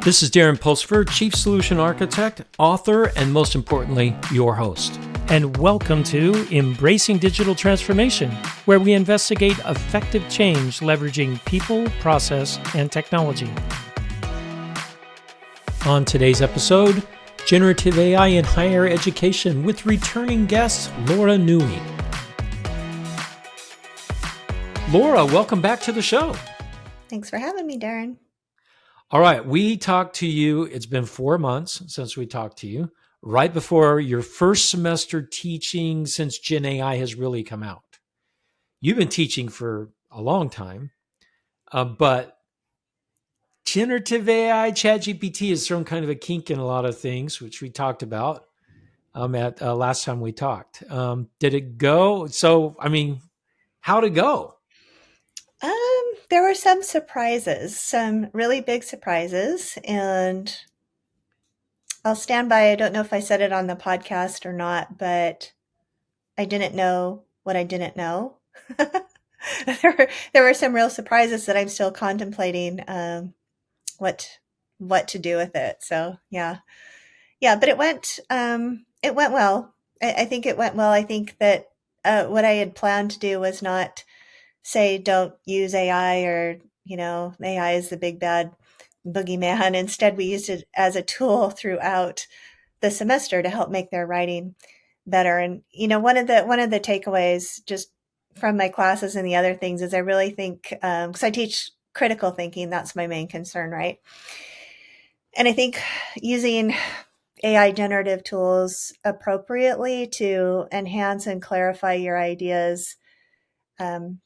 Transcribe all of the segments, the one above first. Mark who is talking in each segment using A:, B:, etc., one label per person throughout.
A: This is Darren Pulsipher, Chief Solution Architect, author, and most importantly, your host.
B: And welcome to Embracing Digital Transformation, where we investigate effective change leveraging people, process, and technology. On today's episode, Generative AI in Higher Education with returning guest Laura Newey. Laura, welcome back to the show.
C: Thanks for having me, Darren.
A: All right, we talked to you, it's been 4 months since we talked to you, right before your first semester teaching since Gen AI has really come out. You've been teaching for a long time, but generative AI, ChatGPT has thrown kind of a kink in a lot of things, which we talked about at last time we talked. Did it go? So, how'd it go?
C: There were some surprises, some really big surprises, and I'll stand by. I don't know if I said it on the podcast or not, but I didn't know what I didn't know. There were some real surprises that I'm still contemplating what to do with it. So yeah, but it went well. I think it went well. I think that what I had planned to do was not say don't use AI or, AI is the big bad boogeyman. Instead, we used it as a tool throughout the semester to help make their writing better. And, one of the takeaways just from my classes and the other things is I really think, because I teach critical thinking, that's my main concern, right? And I think using AI generative tools appropriately to enhance and clarify your ideas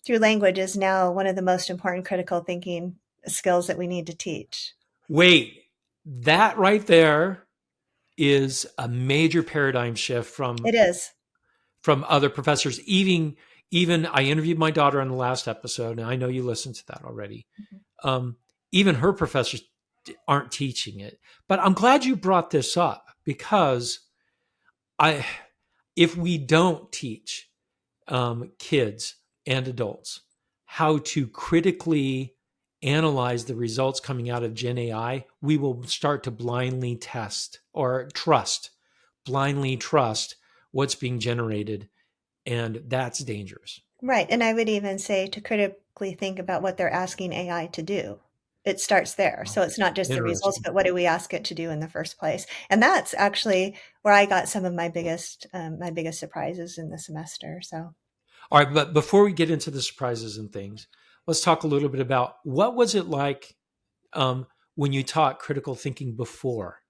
C: through language is now one of the most important critical thinking skills that we need to teach.
A: Wait, that right there is a major paradigm shift from other professors. Even I interviewed my daughter on the last episode, and I know you listened to that already. Mm-hmm. Even her professors aren't teaching it. But I'm glad you brought this up because if we don't teach kids and adults how to critically analyze the results coming out of Gen AI, we will start to blindly trust what's being generated. And that's dangerous.
C: Right. And I would even say to critically think about what they're asking AI to do. It starts there. So it's not just the results, but what do we ask it to do in the first place? And that's actually where I got some of my biggest surprises in the semester. So.
A: All right, but before we get into the surprises and things, let's talk a little bit about what was it like when you taught critical thinking before,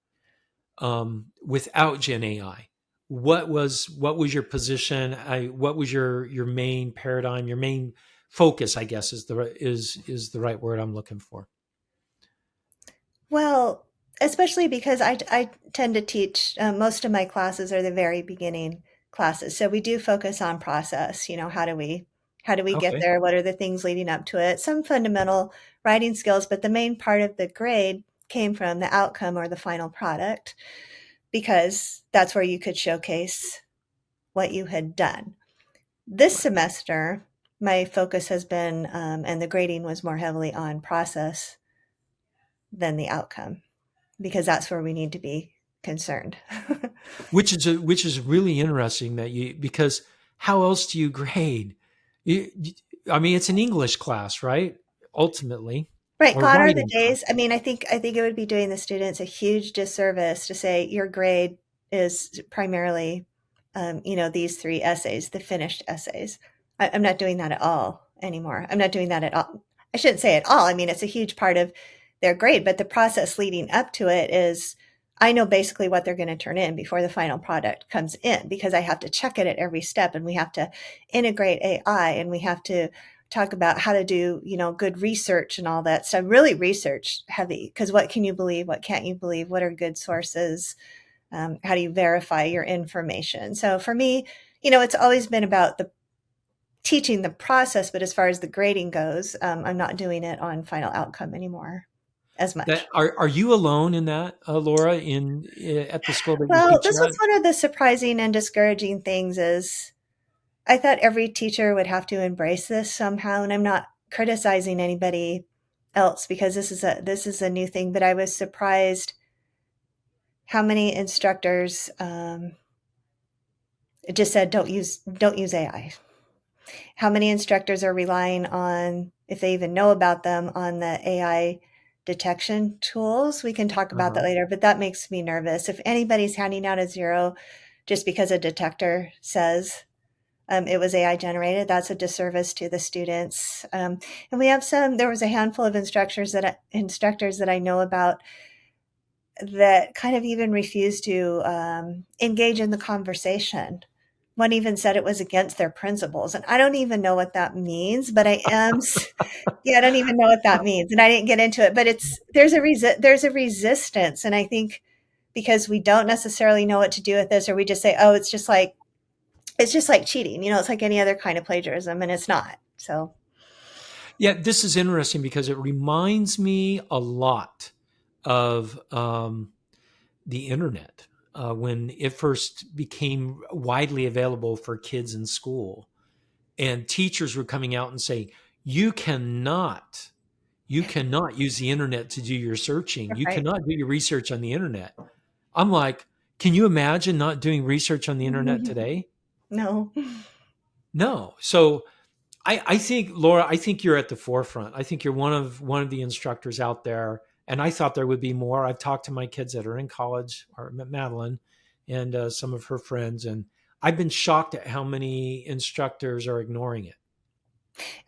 A: without Gen AI. What was your position? What was your main paradigm? Your main focus, I guess, is the right word I'm looking for.
C: Well, especially because I tend to teach most of my classes are the very beginning classes. So we do focus on process, how do we get there? What are the things leading up to it? Some fundamental writing skills, but the main part of the grade came from the outcome or the final product, because that's where you could showcase what you had done. This semester, my focus has been, and the grading was more heavily on process than the outcome, because that's where we need to be concerned.
A: which is really interesting because how else do you grade? It's an English class, right? Ultimately.
C: Right. Gone are the days. I think it would be doing the students a huge disservice to say your grade is primarily, these 3 essays, the finished essays. I'm not doing that at all anymore. I'm not doing that at all. I shouldn't say at all. It's a huge part of their grade, but the process leading up to it is I know basically what they're going to turn in before the final product comes in, because I have to check it at every step, and we have to integrate AI, and we have to talk about how to do, good research and all that stuff, really research heavy, because what can you believe? What can't you believe? What are good sources? How do you verify your information? So for me, it's always been about the teaching the process, but as far as the grading goes, I'm not doing it on final outcome anymore as much.
A: Are you alone in that, Laura, at the school that
C: well,
A: you teach
C: this was one of the surprising and discouraging things is I thought every teacher would have to embrace this somehow. And I'm not criticizing anybody else because this is a new thing, but I was surprised how many instructors just said don't use AI. How many instructors are relying on, if they even know about them, on the AI detection tools? We can talk about that
A: Uh-huh.
C: later, but that makes me nervous. If anybody's handing out a 0 just because a detector says it was AI generated, that's a disservice to the students. And we have there was a handful of instructors that I know about that kind of even refused to engage in the conversation. One even said it was against their principles. And I don't even know what that means, but yeah, I don't even know what that means. And I didn't get into it, but there's a resistance. And I think because we don't necessarily know what to do with this, or we just say, oh, it's just like cheating, it's like any other kind of plagiarism, and it's not. So,
A: Yeah, this is interesting because it reminds me a lot of the internet when it first became widely available for kids in school. And teachers were coming out and saying, you cannot, you cannot use the internet to do your searching. You
C: right.
A: cannot do your research on the internet. I'm like, can you imagine not doing research on the internet today?
C: No.
A: No. So I think Laura, I think you're at the forefront. I think you're one of the instructors out there, and I thought there would be more. I've talked to my kids that are in college, or Madeline, and some of her friends, and I've been shocked at how many instructors are ignoring it.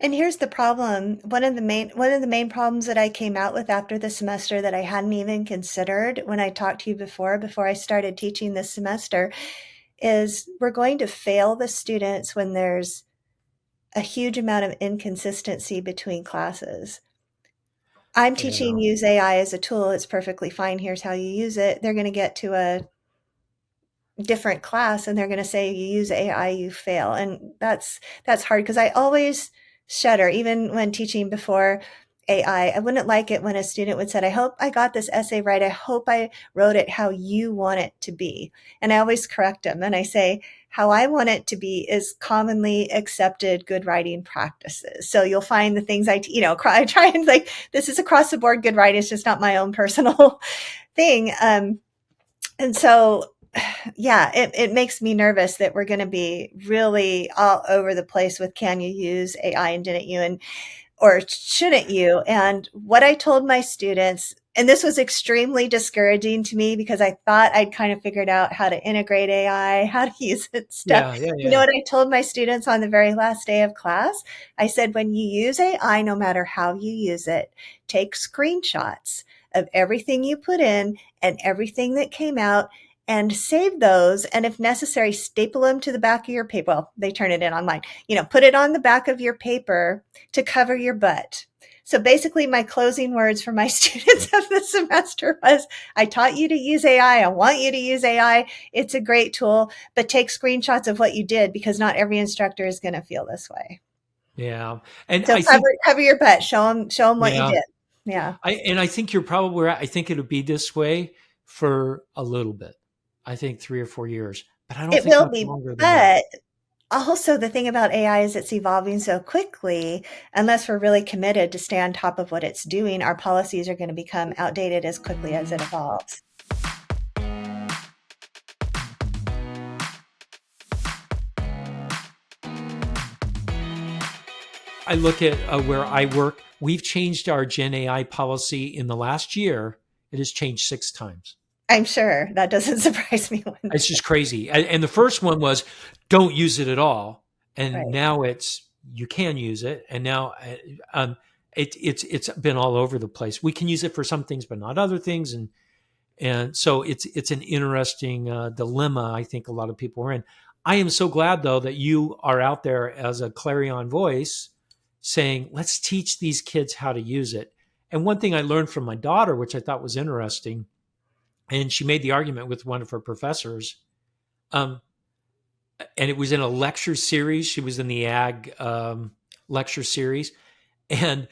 C: And here's the problem. One of the main problems that I came out with after the semester that I hadn't even considered when I talked to you before I started teaching this semester is we're going to fail the students when there's a huge amount of inconsistency between classes. I'm teaching
A: Yeah,
C: use AI as a tool. It's perfectly fine. Here's how you use it. They're going to get to a different class and they're going to say you use AI, you fail. And that's hard because I always shudder even when teaching before AI. I wouldn't like it when a student would say, I hope I got this essay right. I hope I wrote it how you want it to be. And I always correct them and I say, how I want it to be is commonly accepted good writing practices. So you'll find the things I try and like, this is across the board good writing. It's just not my own personal thing. And so yeah, it makes me nervous that we're going to be really all over the place with can you use AI and didn't you? And or shouldn't you? And what I told my students, and this was extremely discouraging to me because I thought I'd kind of figured out how to integrate AI, how to use it and stuff.
A: yeah, yeah,
C: You know
A: yeah,
C: what I told my students on the very last day of class? I said, when you use AI, no matter how you use it, take screenshots of everything you put in and everything that came out and save those. And if necessary, staple them to the back of your paper. Well, they turn it in online, put it on the back of your paper to cover your butt. So basically, my closing words for my students of the semester was, I taught you to use AI. I want you to use AI. It's a great tool, but take screenshots of what you did because not every instructor is going to feel this way.
A: yeah. And
C: So
A: I think,
C: cover your butt. Show them what you
A: yeah,
C: did. Yeah,
A: I think you're probably right. I think it'll be this way for a little bit. I think 3 or 4 years, but I don't
C: it
A: think
C: will
A: much
C: be.
A: longer than that.
C: But also, the thing about AI is it's evolving so quickly. Unless we're really committed to stay on top of what it's doing, our policies are going to become outdated as quickly as it evolves.
A: I look at where I work. We've changed our Gen AI policy in the last year. It has changed 6 times.
C: I'm sure that doesn't surprise me one
A: It's
C: bit.
A: just crazy. And the first one was don't use it at all, and
C: Right.
A: now it's you can use it, and now it's been all over the place. We can use it for some things, but not other things, and so it's an interesting dilemma. I think a lot of people are in. I am so glad though that you are out there as a clarion voice saying, let's teach these kids how to use it. And one thing I learned from my daughter, which I thought was interesting, and she made the argument with one of her professors, um, and it was in a lecture series. She was in the ag lecture series, and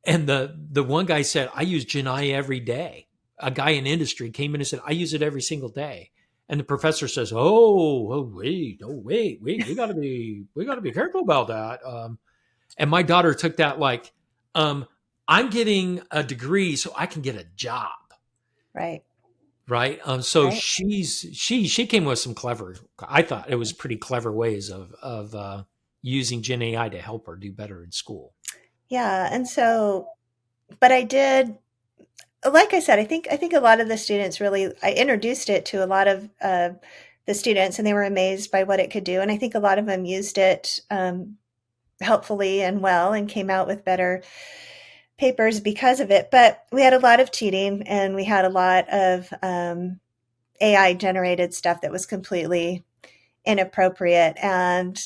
A: the one guy said, I use Genai every day. A guy in industry came in and said, I use it every single day. And the professor says, wait, we got to be careful about that. And my daughter took that like, um, I'm getting a degree so I can get a job.
C: Right.
A: Right. So
C: Right.
A: she came with some clever, I thought it was pretty clever ways of using Gen AI to help her do better in school.
C: Yeah. And so, but I did, like I said, I think a lot of the students really, I introduced it to a lot of the students, and they were amazed by what it could do. And I think a lot of them used it helpfully and well, and came out with better papers because of it. But we had a lot of cheating, and we had a lot of AI generated stuff that was completely inappropriate. And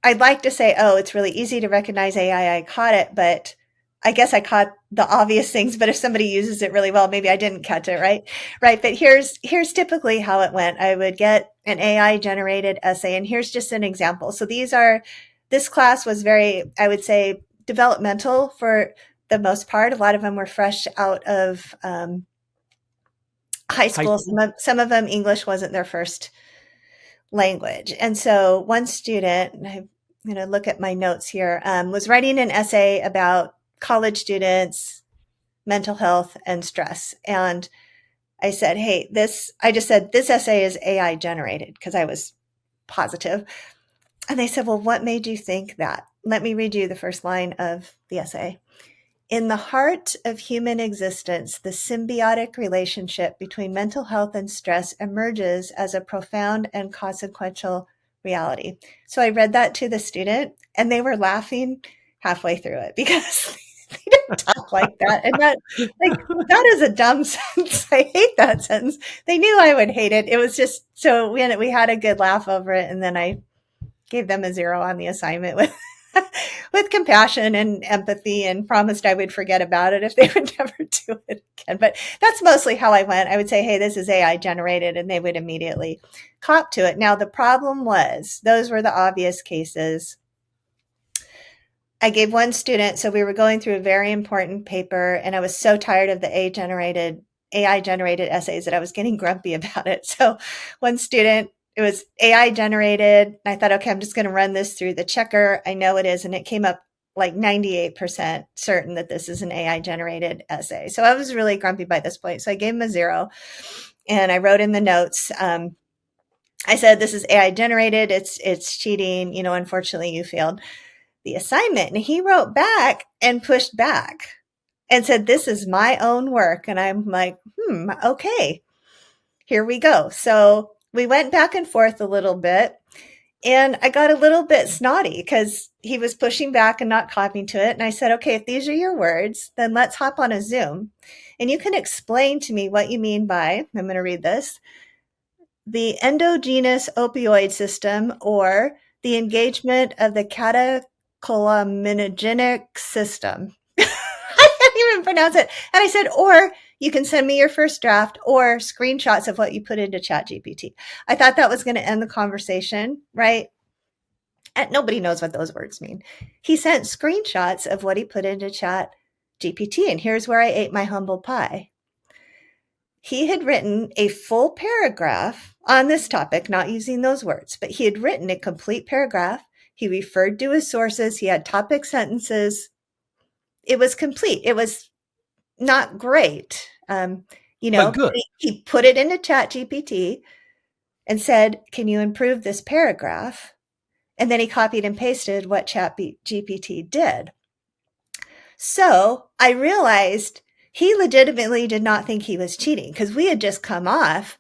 C: I'd like to say, oh, it's really easy to recognize AI. I caught it, but I guess I caught the obvious things. But if somebody uses it really well, maybe I didn't catch it, right? Right. But here's typically how it went. I would get an AI generated essay, and here's just an example. So this class was very, I would say, developmental for the most part. A lot of them were fresh out of high
A: High
C: school.
A: school.
C: Some of them, English wasn't their first language. And so one student, and I'm going to look at my notes here, was writing an essay about college students, mental health, and stress. And I said, hey, I just said, this essay is AI generated because I was positive. And they said, well, what made you think that? Let me read you the first line of the essay. In the heart of human existence, the symbiotic relationship between mental health and stress emerges as a profound and consequential reality. So I read that to the student, and they were laughing halfway through it because they don't talk like that. And that is a dumb sentence. I hate that sentence. They knew I would hate it. It was just so we had a good laugh over it, and then I gave them a 0 on the assignment with with compassion and empathy, and promised I would forget about it if they would never do it again. But that's mostly how I went. I would say, hey, this is AI generated, and they would immediately cop to it. Now, the problem was those were the obvious cases. I gave one student, so we were going through a very important paper, and I was so tired of the AI generated essays that I was getting grumpy about it. So one student, it was AI generated. And I thought, okay, I'm just going to run this through the checker. I know it is. And it came up like 98% certain that this is an AI generated essay. So I was really grumpy by this point. So I gave him a 0, and I wrote in the notes, I said, this is AI generated. It's cheating. Unfortunately you failed the assignment. And he wrote back and pushed back and said, this is my own work. And I'm like, okay, here we go. So we went back and forth a little bit, and I got a little bit snotty because he was pushing back and not copying to it. And I said, okay, if these are your words, then let's hop on a Zoom, and you can explain to me what you mean by, I'm going to read this, the endogenous opioid system, or the engagement of the catecholaminergic system. I can't even pronounce it. And I said, or you can send me your first draft or screenshots of what you put into ChatGPT. I thought that was going to end the conversation, right? And nobody knows what those words mean. He sent screenshots of what he put into ChatGPT, and here's where I ate my humble pie. He had written a full paragraph on this topic, not using those words, but he had written a complete paragraph. He referred to his sources. He had topic sentences. It was complete. It was not great.
A: But good.
C: He put it into ChatGPT and said, can you improve this paragraph? And then he copied and pasted what ChatGPT did. So I realized he legitimately did not think he was cheating, because we had just come off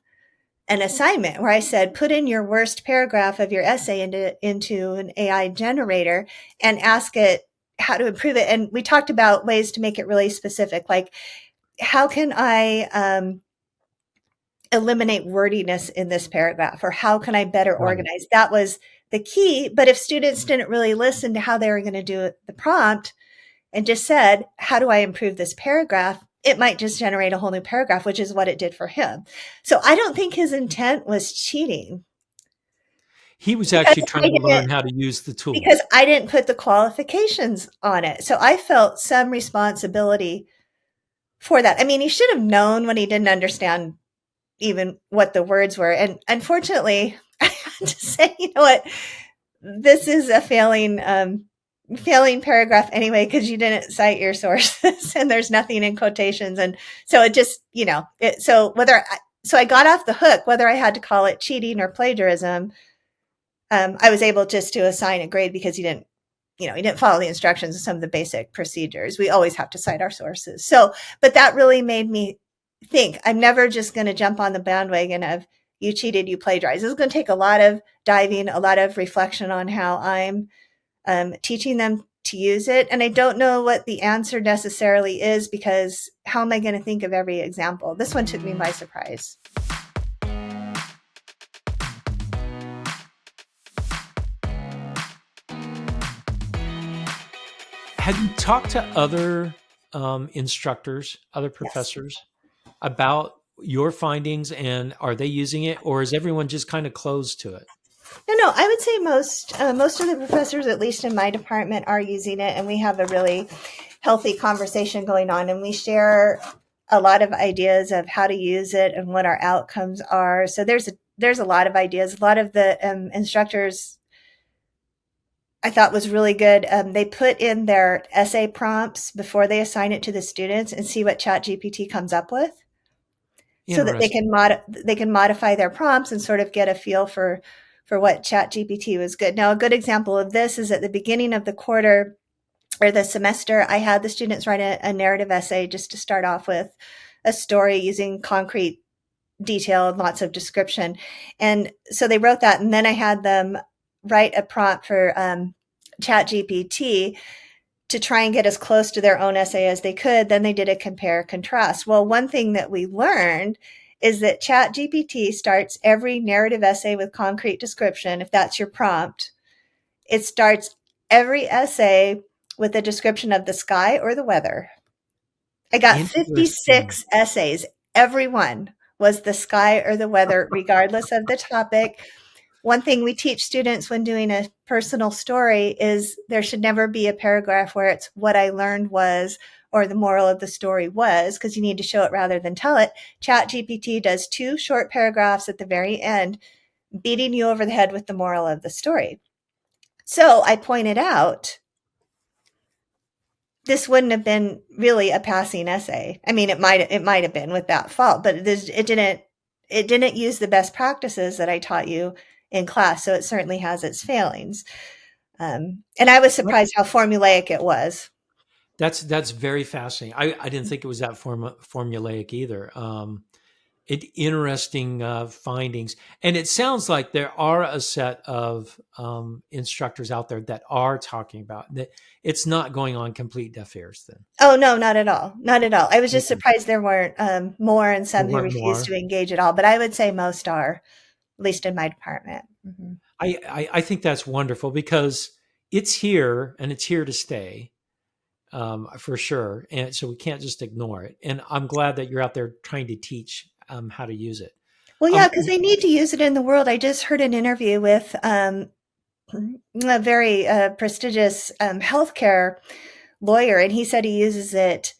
C: an assignment where I said, put in your worst paragraph of your essay into an AI generator and ask it how to improve it. And we talked about ways to make it really specific, like, how can I eliminate wordiness in this paragraph, or how can I better
A: Right.
C: organize? That was the key. But if students didn't really listen to how they were going to do the prompt and just said, how do I improve this paragraph? It might just generate a whole new paragraph, which is what it did for him. So I don't think his intent was cheating,
A: He was
C: because
A: actually trying to learn how to use the tool.
C: I didn't put the qualifications on it. So I felt some responsibility for that. I mean, he should have known when he didn't understand even what the words were. And unfortunately, I had to say, you know what, this is a failing failing paragraph anyway because you didn't cite your sources and there's nothing in quotations. And so it just, so I got off the hook, whether I had to call it cheating or plagiarism. I was able just to assign a grade because he didn't follow the instructions and some of the basic procedures. We always have to cite our sources. So, but that really made me think I'm never just going to jump on the bandwagon of you cheated, you plagiarized. This is going to take a lot of diving, a lot of reflection on how I'm teaching them to use it. And I don't know what the answer necessarily is because how am I going to think of every example? This one took me by surprise.
A: Have you talked to other instructors, other professors about your findings, and are they using it, or is everyone just kind of closed to it?
C: No. I would say most of the professors, at least in my department, are using it, and we have a really healthy conversation going on, and we share a lot of ideas of how to use it and what our outcomes are. So there's a lot of ideas. A lot of the instructors I thought was really good. They put in their essay prompts before they assign it to the students and see what ChatGPT comes up with, so that
A: Interesting.
C: they can modify their prompts and sort of get a feel for what ChatGPT was good. Now, a good example of this is at the beginning of the quarter or the semester, I had the students write a narrative essay just to start off with a story using concrete detail and lots of description. And so they wrote that, and then I had them write a prompt for ChatGPT to try and get as close to their own essay as they could. Then they did a compare contrast. Well, one thing that we learned is that ChatGPT starts every narrative essay with concrete description. If that's your prompt, it starts every essay with a description of the sky or the weather. I got
A: Interesting.
C: 56 essays. Every one was the sky or the weather, regardless of the topic. One thing we teach students when doing a personal story is there should never be a paragraph where it's what I learned was or the moral of the story was, because you need to show it rather than tell it. ChatGPT does 2 short paragraphs at the very end, beating you over the head with the moral of the story. So I pointed out this wouldn't have been really a passing essay. I mean, it might have been with that fault, but it didn't use the best practices that I taught you in class. So it certainly has its failings. And I was
A: What?
C: surprised how formulaic it was.
A: That's very fascinating. I didn't think it was that formulaic either. Interesting findings, and it sounds like there are a set of instructors out there that are talking about that. It's not going on complete deaf ears. Then
C: Oh no, not at all, not at all. I was just
A: okay.
C: surprised there weren't more and
A: There
C: some who
A: weren't
C: refused
A: more.
C: to engage at all. But I would say most are, at least in my department. Mm-hmm.
A: I think that's wonderful because it's here and it's here to stay, for sure. And so we can't just ignore it. And I'm glad that you're out there trying to teach how to use it.
C: Well, yeah,
A: Um,
C: because they need to use it in the world. I just heard an interview with a very prestigious healthcare lawyer, and he said he uses it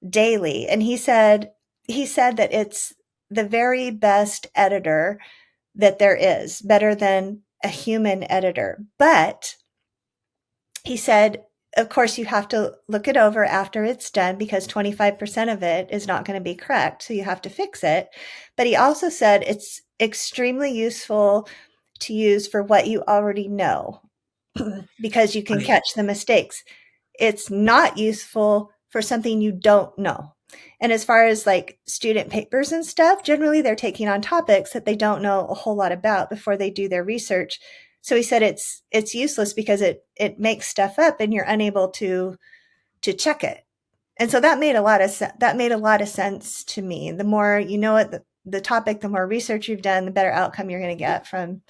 C: daily. And he said that it's the very best editor that there is, better than a human editor. But he said, of course, you have to look it over after it's done because 25% of it is not going to be correct. So you have to fix it. But he also said it's extremely useful to use for what you already know because you can
A: I,
C: catch the mistakes. It's not useful for something you don't know. And as far as like student papers and stuff, generally they're taking on topics that they don't know a whole lot about before they do their research. So he said it's useless because it makes stuff up and you're unable to check it. And so that made a lot of sense to me. The more you know it, the topic, the more research you've done, the better outcome you're going to get from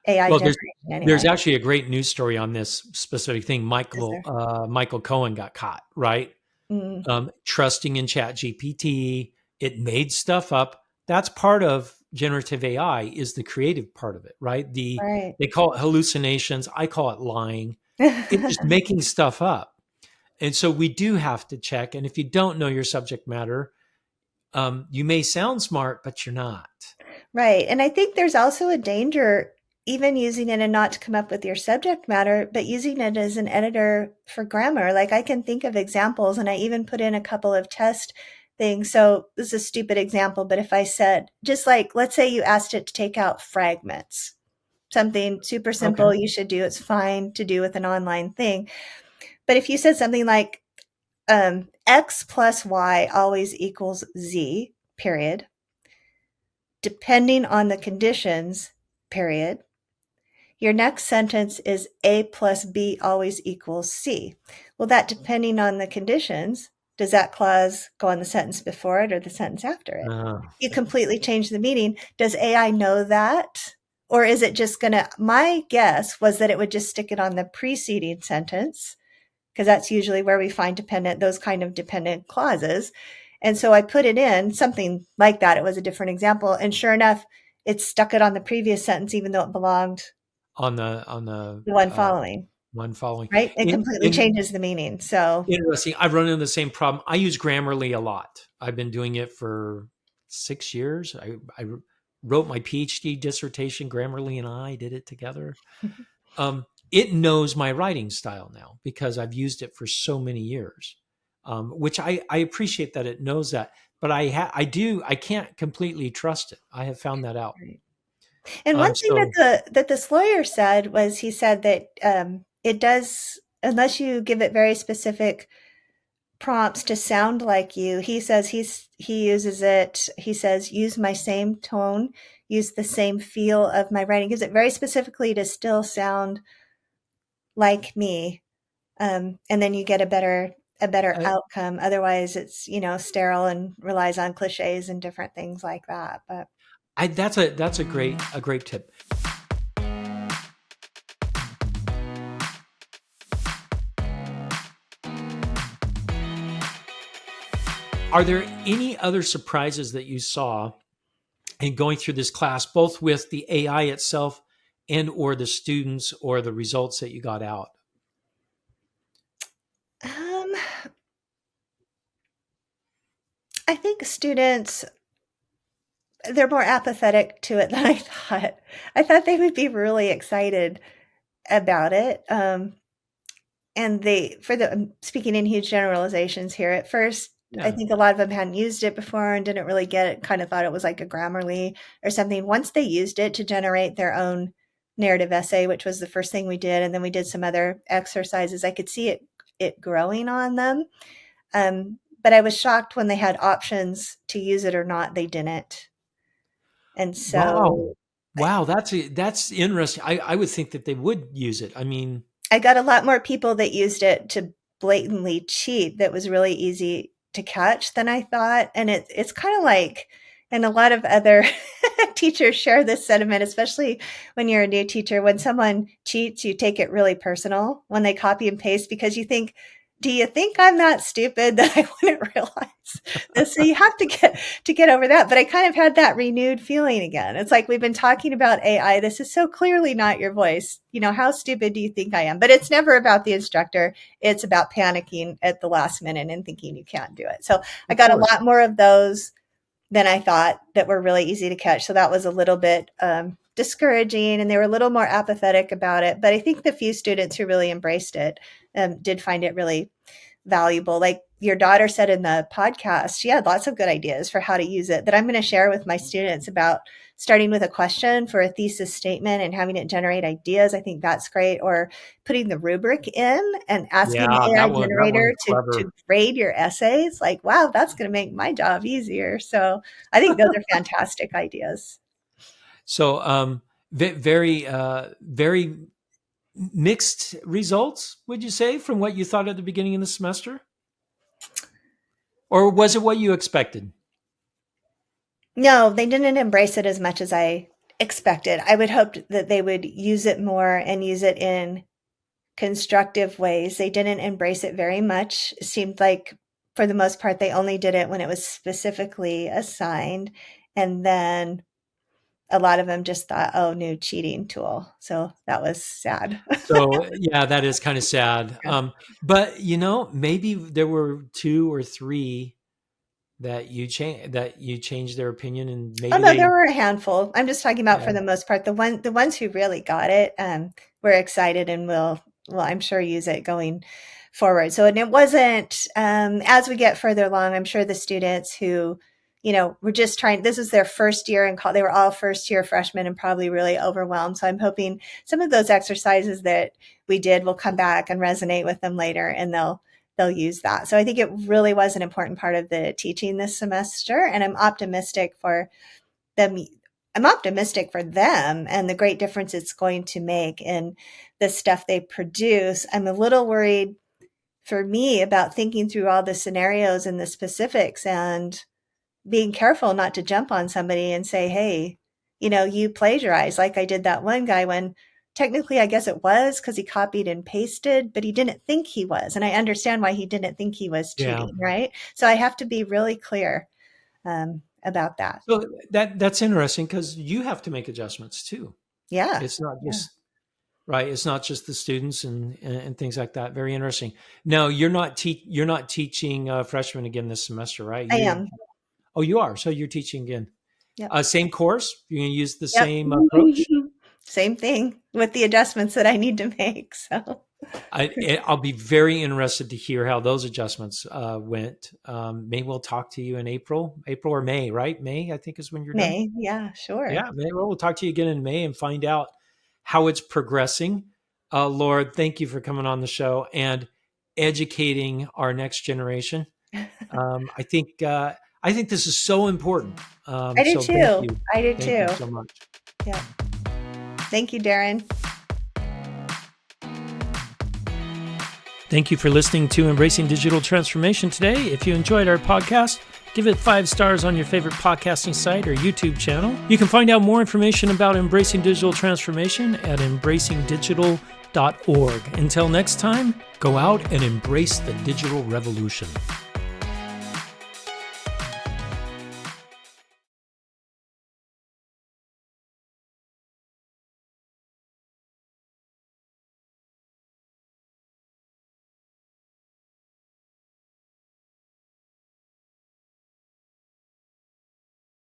C: AI
A: well,
C: generation
A: there's
C: anyway.
A: actually a great news story on this specific thing.
C: Is there?
A: Michael Cohen got caught, right?
C: Mm,
A: Trusting in Chat GPT. It made stuff up. That's part of generative AI is the creative part of it, right?
C: right.
A: They call it hallucinations. I call it lying. It's just making stuff up. And so we do have to check. And if you don't know your subject matter, you may sound smart, but you're not.
C: Right. And I think there's also a danger, even using it and not to come up with your subject matter, but using it as an editor for grammar. Like I can think of examples, and I even put in a couple of test things. So this is a stupid example, but if I said, just like, let's say you asked it to take out fragments, something super
A: Okay.
C: simple you should do, it's fine to do with an online thing. But if you said something like, X plus Y always equals Z, period, depending on the conditions, period, your next sentence is A plus B always equals C. Well, that depending on the conditions, does that clause go on the sentence before it or the sentence after it?
A: Uh,
C: You completely change the meaning. Does AI know that? Or is it just going to, my guess was that it would just stick it on the preceding sentence, because that's usually where we find those kind of dependent clauses. And so I put it in something like that. It was a different example. And sure enough, it stuck it on the previous sentence, even though it belonged
A: on the
C: the one following,
A: one following.
C: right? It completely changes the meaning. So
A: Interesting. I've run into the same problem. I use Grammarly a lot. I've been doing it for 6 years. I wrote my PhD dissertation. Grammarly and I did it together. It knows my writing style now because I've used it for so many years, which I appreciate that it knows that. But I can't completely trust it. I have found that out.
C: right. And one thing
A: So
C: that this lawyer said was he said that it does, unless you give it very specific prompts to sound like you. He says he uses it. He says use my same tone, use the same feel of my writing. Gives it very specifically to still sound like me, and then you get a better outcome. Otherwise, it's sterile and relies on cliches and different things like that. But
A: that's a great tip. Are there any other surprises that you saw in going through this class, both with the AI itself and or the students or the results that you got out?
C: um, I think students, they're more apathetic to it than I thought. I thought they would be really excited about it. And I'm speaking in huge generalizations here. At first, I
A: Yeah.
C: think a lot of them hadn't used it before and didn't really get it, kind of thought it was like a Grammarly or something. Once they used it to generate their own narrative essay, which was the first thing we did, and then we did some other exercises, I could see it growing on them. But I was shocked when they had options to use it or not, they didn't. And
A: Wow.
C: so
A: Wow, that's interesting. I would think that they would use it. I mean,
C: I got a lot more people that used it to blatantly cheat that was really easy to catch than I thought. And it's kind of like, and a lot of other teachers share this sentiment, especially when you're a new teacher. When someone cheats, you take it really personal when they copy and paste because you think, do you think I'm that stupid that I wouldn't realize this? So you have to get over that. But I kind of had that renewed feeling again. It's like we've been talking about AI. This is so clearly not your voice. How stupid do you think I am? But it's never about the instructor. It's about panicking at the last minute and thinking you can't do it. So I
A: of
C: got a
A: course.
C: lot more of those than I thought that were really easy to catch. So that was a little bit discouraging, and they were a little more apathetic about it. But I think the few students who really embraced it did find it really valuable. Like your daughter said in the podcast, she had lots of good ideas for how to use it that I'm going to share with my students about starting with a question for a thesis statement and having it generate ideas. I think that's great. Or putting the rubric in and asking
A: Yeah,
C: the AI
A: that
C: generator
A: one's
C: to
A: clever.
C: grade your essays. Like, wow, that's going to make my job easier. So I think those are fantastic ideas.
A: So, very mixed results, would you say, from what you thought at the beginning of the semester? Or was it what you expected?
C: No, they didn't embrace it as much as I expected. I would hope that they would use it more and use it in constructive ways. They didn't embrace it very much. It seemed like, for the most part, they only did it when it was specifically assigned. And then a lot of them just thought, oh, new cheating tool. So that was sad.
A: So, yeah, that is kind of sad. But maybe there were two or three that you changed their opinion and
C: Oh
A: maybe
C: no,
A: they
C: there were a handful. I'm just talking about for
A: yeah
C: the most part, the ones who really got it, were excited and will, I'm sure, use it going forward. So, and it wasn't, as we get further along, I'm sure the students who, were just trying, this is their first year in college. They were all first year freshmen and probably really overwhelmed. So I'm hoping some of those exercises that we did will come back and resonate with them later, and they'll use that. So I think it really was an important part of the teaching this semester, and I'm optimistic for them. I'm optimistic for them and the great difference it's going to make in the stuff they produce. I'm a little worried for me about thinking through all the scenarios and the specifics and being careful not to jump on somebody and say, hey, you plagiarized, like I did that one guy, when technically I guess it was because he copied and pasted, but he didn't think he was. And I understand why he didn't think he was
A: yeah.
C: cheating, right? So I have to be really clear about that.
A: So that's interesting because you have to make adjustments too.
C: Yeah.
A: It's not
C: Yeah.
A: just right. It's not just the students and things like that. Very interesting. Now you're not teaching freshmen again this semester, right?
C: I am.
A: Oh, you are. So you're teaching again.
C: Yep.
A: Same course. You're going to use the
C: Yep.
A: same approach.
C: Same thing with the adjustments that I need to make. So
A: I'll be very interested to hear how those adjustments went. Maybe we'll talk to you in April or May, right? May, I think, is when you're done.
C: May. Yeah, sure.
A: Yeah, May. Well, we'll talk to you again in May and find out how it's progressing. Laura, thank you for coming on the show and educating our next generation. I think this is so important.
C: I do
A: So
C: too.
A: thank you.
C: I do
A: Thank
C: too.
A: you so much.
C: Yeah. Thank you, Darren.
B: Thank you for listening to Embracing Digital Transformation today. If you enjoyed our podcast, give it 5 stars on your favorite podcasting site or YouTube channel. You can find out more information about Embracing Digital Transformation at embracingdigital.org. Until next time, go out and embrace the digital revolution.